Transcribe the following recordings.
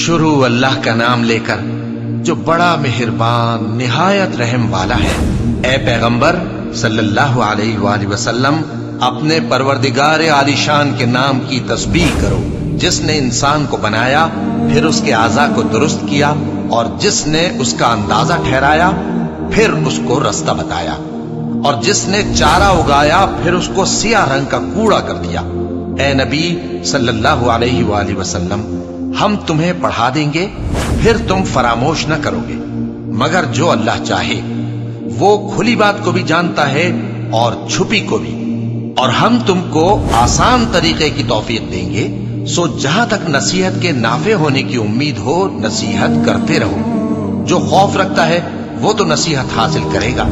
شروع اللہ کا نام لے کر جو بڑا مہربان نہایت رحم والا ہے۔ اے پیغمبر صلی اللہ علیہ وآلہ وسلم، اپنے پروردگار عالی شان کے نام کی تسبیح کرو، جس نے انسان کو بنایا، پھر اس کے اعضاء کو درست کیا، اور جس نے اس کا اندازہ ٹھہرایا، پھر اس کو رستہ بتایا، اور جس نے چارہ اگایا، پھر اس کو سیاہ رنگ کا کوڑا کر دیا۔ اے نبی صلی اللہ علیہ وآلہ وسلم، ہم تمہیں پڑھا دیں گے، پھر تم فراموش نہ کرو گے، مگر جو اللہ چاہے۔ وہ کھلی بات کو بھی جانتا ہے اور چھپی کو بھی، اور ہم تم کو آسان طریقے کی توفیق دیں گے، سو جہاں تک نصیحت کے نافع ہونے کی امید ہو نصیحت کرتے رہو۔ جو خوف رکھتا ہے وہ تو نصیحت حاصل کرے گا،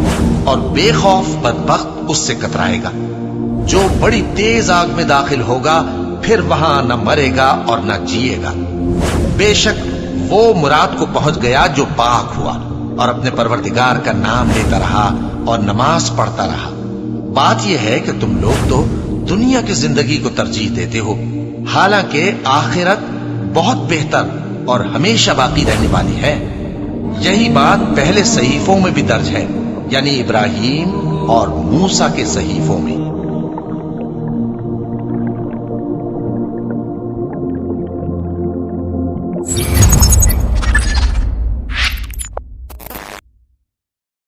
اور بے خوف بدبخت اس سے کترائے گا۔ جو بڑی تیز آگ میں داخل ہوگا، پھر وہاں نہ مرے گا اور نہ جیے گا۔ بے شک وہ مراد کو پہنچ گیا جو پاک ہوا، اور اپنے پروردگار کا نام لیتا رہا اور نماز پڑھتا رہا۔ بات یہ ہے کہ تم لوگ تو دنیا کی زندگی کو ترجیح دیتے ہو، حالانکہ آخرت بہت بہتر اور ہمیشہ باقی رہنے والی ہے۔ یہی بات پہلے صحیفوں میں بھی درج ہے، یعنی ابراہیم اور موسیٰ کے صحیفوں میں۔